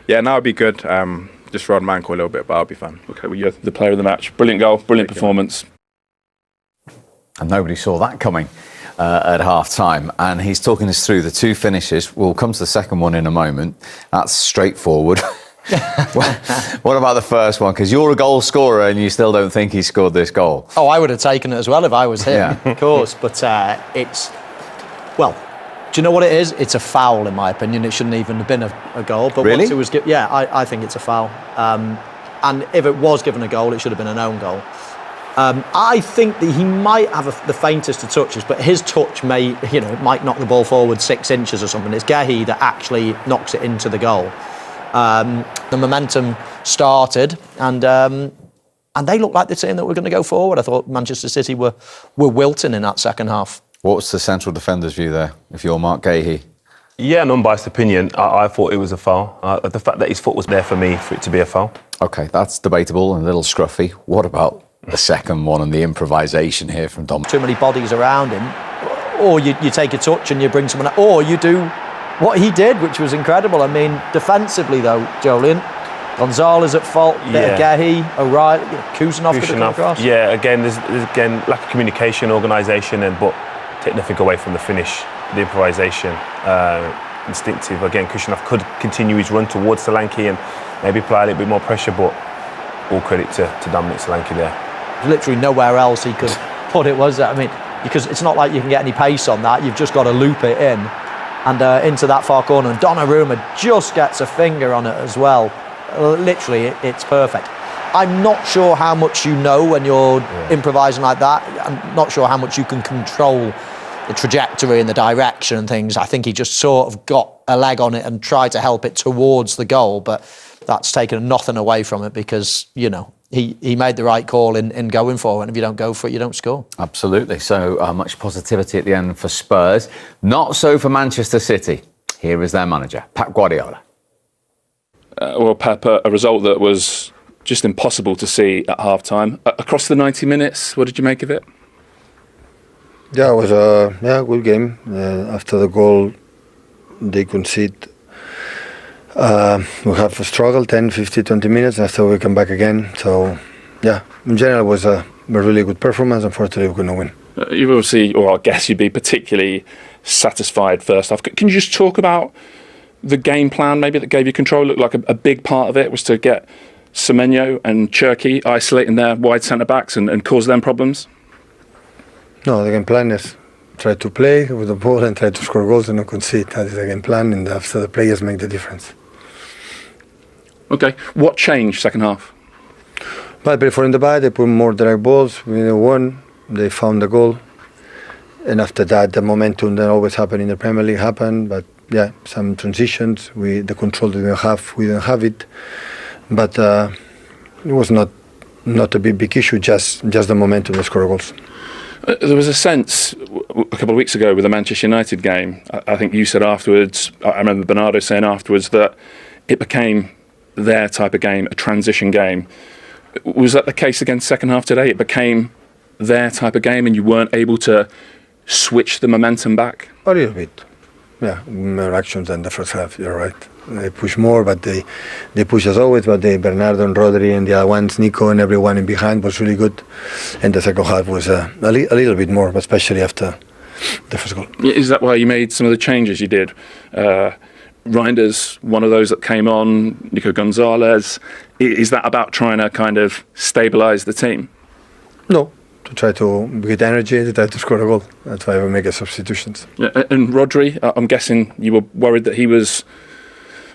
Yeah, now it'd be good. Just rode my ankle a little bit, but I'll be fine. Okay, well, you're the player of the match. Brilliant goal, brilliant performance. And nobody saw that coming at half-time. And he's talking us through the two finishes. We'll come to the second one in a moment. That's straightforward. What about the first one? Because you're a goal scorer and you still don't think he scored this goal. Oh, I would have taken it as well if I was him, Yeah. of course. But it's... Well, do you know what it is? It's a foul, in my opinion. It shouldn't even have been a goal. But really? Once it was I think it's a foul. And if it was given a goal, it should have been an own goal. I think that he might have the faintest of touches, but his touch might knock the ball forward 6 inches or something. It's Gehi that actually knocks it into the goal. The momentum started, and they looked like the team that were going to go forward. I thought Manchester City were wilting in that second half. What was the central defender's view there, if you're Mark Gehi? Yeah, an unbiased opinion. I thought it was a foul. The fact that his foot was there for me for it to be a foul. OK, that's debatable and a little scruffy. What about the second one and the improvisation here from Dom? Too many bodies around him. Or you take a touch and you bring someone... Or you do what he did, which was incredible. I mean, defensively, though, Jolien, Gonzalez at fault, bit of Gehi, O'Reilly, Kusanov could have come across. Yeah, again, there's lack of communication, organisation, but take nothing away from the finish, the improvisation, instinctive. Again, Kusanov could continue his run towards Solanke and maybe apply a little bit more pressure, but all credit to Dominic Solanke there. There's literally nowhere else he could put it, was there? I mean, because it's not like you can get any pace on that. You've just got to loop it in and into that far corner. And Donnarumma just gets a finger on it as well. Literally, it's perfect. I'm not sure how much you know when you're improvising like that. I'm not sure how much you can control the trajectory and the direction and things. I think he just sort of got a leg on it and tried to help it towards the goal, but that's taken nothing away from it because, he made the right call in going for it, and if you don't go for it, you don't score. Absolutely. So much positivity at the end for Spurs. Not so for Manchester City. Here is their manager, Pep Guardiola. Well, Pep, a result that was just impossible to see at half-time. Across the 90 minutes, what did you make of it? Yeah, it was a good game. After the goal, they concede. We have struggled 10, 15, 20 minutes after we come back again. So, yeah, in general, it was a really good performance. Unfortunately, we couldn't win. You've obviously, or I guess you'd be particularly satisfied first off. Can you just talk about the game plan maybe that gave you control? Looked like a big part of it was to get Semenyo and Cherki isolating their wide centre-backs and cause them problems? No, the game plan is try to play with the ball and try to score goals and not concede. That is the game plan, and after the players make the difference. Okay, what changed second half? But before in the back, they put more direct balls. We won. They found the goal, and after that, the momentum that always happen in the Premier League happened. But yeah, some transitions. The control we didn't have it. But it was not a big issue. Just the momentum to score goals. There was a sense a couple of weeks ago with the Manchester United game. I think you said afterwards. I remember Bernardo saying afterwards that it became their type of game, a transition game. Was that the case against second half today? It became their type of game, and you weren't able to switch the momentum back? A little bit. Yeah, more actions than the first half. You're right. They push more, but they push as always. But Bernardo and Rodri and the other ones, Nico and everyone in behind was really good. And the second half was a little bit more, but especially after the first goal. Is that why you made some of the changes you did? Reinders, one of those that came on, Nico Gonzalez. Is that about trying to kind of stabilise the team? No, to try to get energy, to try to score a goal. That's why we make the substitutions. Yeah, and Rodri, I'm guessing you were worried that he was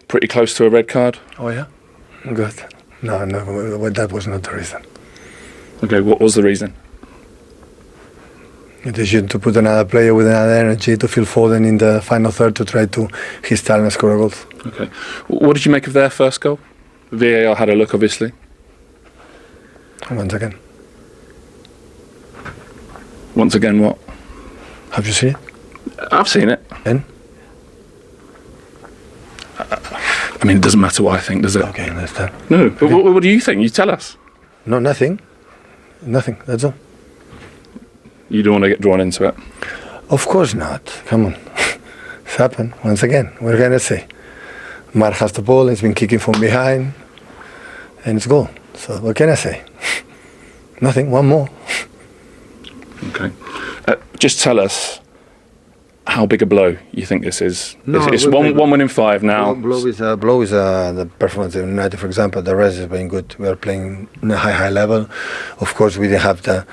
pretty close to a red card? Oh, yeah? Good. No, that was not the reason. Okay, what was the reason? The decision to put another player with another energy to fill Foden in the final third to try to his style and score goals. Okay. What did you make of their first goal? VAR had a look, obviously. Once again. Once again, what? Have you seen it? I've seen it. And? I mean, it doesn't matter what I think, does it? Okay, understand. No, but okay. What do you think? You tell us. No, nothing. Nothing, that's all. You don't want to get drawn into it? Of course not. Come on. It's happened once again. What can I say? Mark has the ball, he's been kicking from behind, and it's goal. So what can I say? Nothing, one more. Okay. Just tell us how big a blow you think this is. It's one win in 5 now. Blow is the performance of United, for example. The rest has been good. We are playing in a high level. Of course, we didn't have the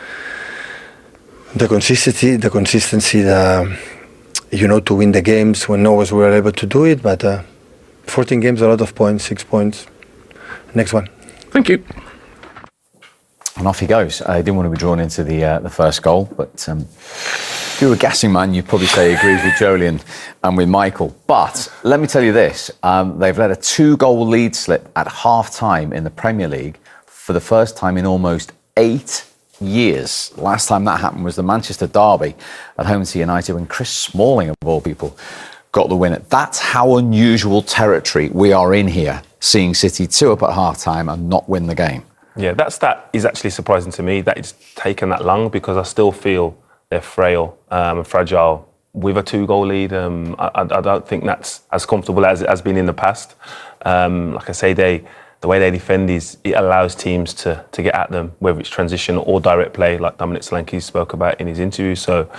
consistency, to win the games when always we were able to do it. But 14 games, a lot of points, 6 points. Next one. Thank you. And off he goes. I didn't want to be drawn into the first goal, but if you were a guessing man, you'd probably say he agrees with Jolien and with Michael. But let me tell you this, they've let a 2-goal lead slip at half-time in the Premier League for the first time in almost 8 years. Last time that happened was the Manchester derby at home to United when Chris Smalling, of all people, got the winner. That's how unusual territory we are in here, seeing City 2 up at half-time and not win the game. Yeah, that is actually surprising to me that it's taken that long, because I still feel they're frail and fragile with a 2-goal lead. I don't think that's as comfortable as it has been in the past. Like I say, the way they defend is it allows teams to get at them, whether it's transition or direct play, like Dominic Solanke spoke about in his interview. So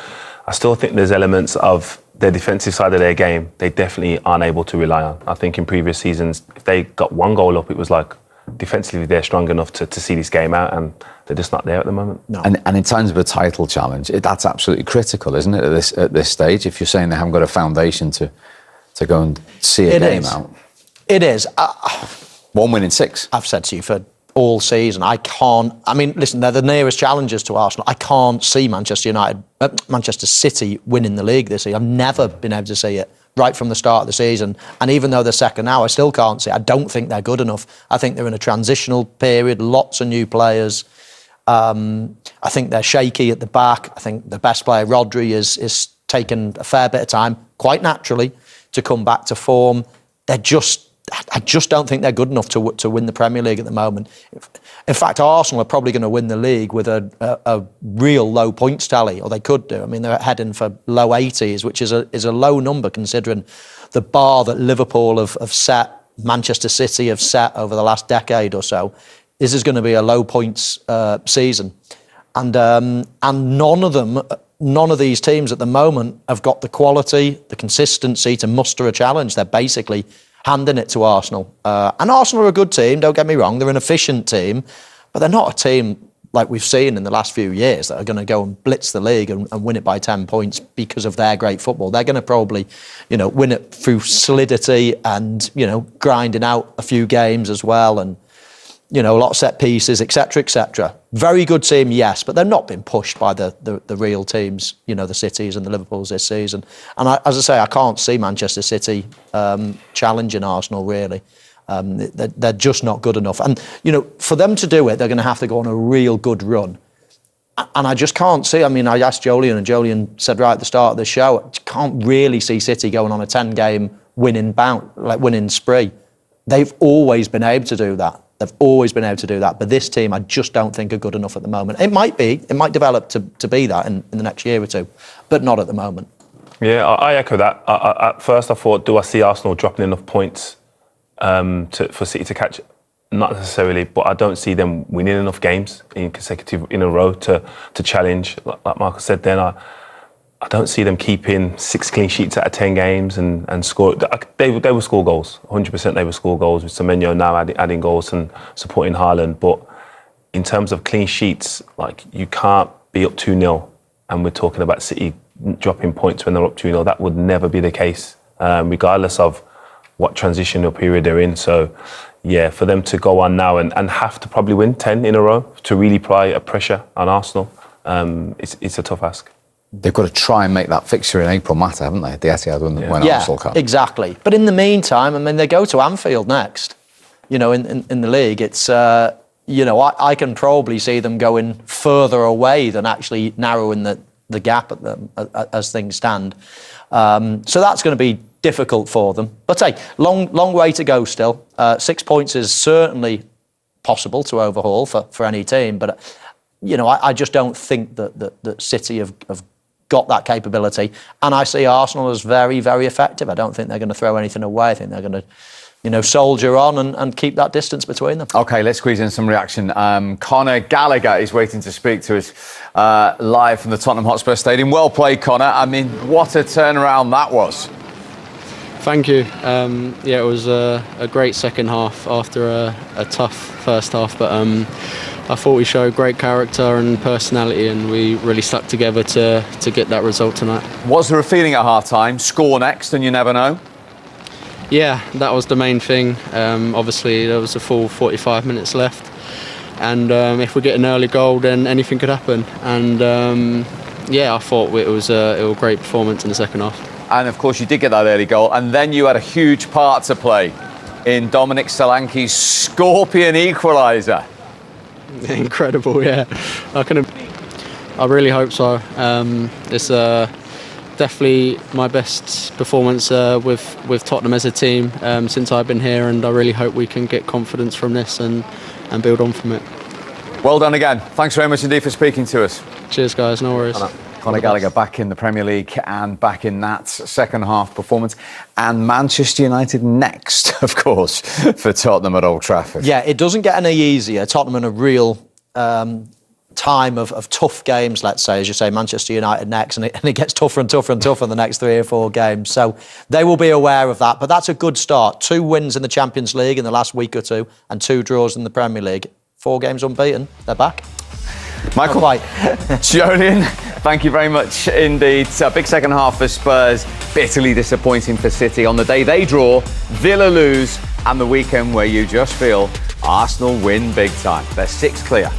I still think there's elements of their defensive side of their game they definitely aren't able to rely on. I think in previous seasons, if they got 1 goal up, it was like, defensively they're strong enough to see this game out, and they're just not there at the moment. No. And in terms of a title challenge, that's absolutely critical, isn't it, at this stage, if you're saying they haven't got a foundation to go and see a game out? It is. 1 win in 6. I've said to you for all season, listen, they're the nearest challengers to Arsenal. I can't see Manchester City winning the league this year. I've never been able to see it right from the start of the season. And even though they're second now, I still can't see it. I don't think they're good enough. I think they're in a transitional period, lots of new players. I think they're shaky at the back. I think the best player, Rodri, is taken a fair bit of time, quite naturally, to come back to form. I just don't think they're good enough to win the Premier League at the moment. In fact, Arsenal are probably going to win the league with a real low points tally, or they could do. I mean, they're heading for low 80s, which is a low number considering the bar that Liverpool have set, Manchester City have set over the last decade or so. This is going to be a low points season, and none of these teams at the moment have got the quality, the consistency to muster a challenge. They're basically handing it to Arsenal. And Arsenal are a good team, don't get me wrong. They're an efficient team, but they're not a team like we've seen in the last few years that are going to go and blitz the league and win it by 10 points because of their great football. They're going to probably, win it through solidity and, grinding out a few games as well, and, a lot of set pieces, etc., etc. Very good team, yes, but they're not been pushed by the real teams, the Cities and the Liverpools this season. And as I say, I can't see Manchester City challenging Arsenal, really. They're just not good enough. And, for them to do it, they're going to have to go on a real good run. And I just can't see, I asked Jolien, and Jolien said right at the start of the show, I can't really see City going on a 10-game winning spree. They've always been able to do that. But this team, I just don't think are good enough at the moment. It might develop to be that in the next year or two, but not at the moment. Yeah, I echo that. At first I thought, do I see Arsenal dropping enough points for City to catch? Not necessarily, but I don't see them winning enough games in a row to challenge. Like Michael said then, I don't see them keeping 6 clean sheets out of 10 games and score. They will score goals. 100% they will score goals, with Semenyo now adding goals and supporting Haaland. But in terms of clean sheets, you can't be up 2-0, and we're talking about City dropping points when they're up 2-0. That would never be the case, regardless of what transitional period they're in. So, yeah, for them to go on now and have to probably win 10 in a row to really apply a pressure on Arsenal, it's a tough ask. They've got to try and make that fixture in April matter, haven't they? The Etihad when Arsenal come. Exactly. But in the meantime, they go to Anfield next. In the league, it's I can probably see them going further away than actually narrowing the gap at them as things stand. So that's going to be difficult for them. But hey, long way to go still. 6 points is certainly possible to overhaul for any team, but I just don't think that City have got that capability, and I see Arsenal as very, very effective. I don't think they're going to throw anything away. I think they're going to soldier on and keep that distance between them. OK, let's squeeze in some reaction. Conor Gallagher is waiting to speak to us live from the Tottenham Hotspur Stadium. Well played, Conor. I mean, what a turnaround that was. Thank you. Yeah, it was a great second half after a tough first half, but I thought we showed great character and personality, and we really stuck together to get that result tonight. Was there a feeling at half-time? Score next and you never know? Yeah, that was the main thing. Obviously, there was a full 45 minutes left, and if we get an early goal, then anything could happen. And yeah, I thought it was a great performance in the second half. And of course, you did get that early goal, and then you had a huge part to play in Dominic Solanke's scorpion equaliser. Incredible, yeah. I really hope so. It's definitely my best performance with Tottenham as a team since I've been here, and I really hope we can get confidence from this and build on from it. Well done again. Thanks very much indeed for speaking to us. Cheers, guys. No worries. Conor Gallagher back in the Premier League and back in that second half performance. And Manchester United next, of course, for Tottenham at Old Trafford. Yeah, it doesn't get any easier. Tottenham in a real time of tough games, let's say, as you say, Manchester United next, and it gets tougher and tougher and tougher in the next 3 or 4 games. So they will be aware of that. But that's a good start. 2 wins in the Champions League in the last week or 2 and 2 draws in the Premier League. 4 games unbeaten. They're back. Michael, Julian, thank you very much indeed. A big second half for Spurs, bitterly disappointing for City on the day they draw, Villa lose, and the weekend where you just feel Arsenal win big time. They're 6 clear.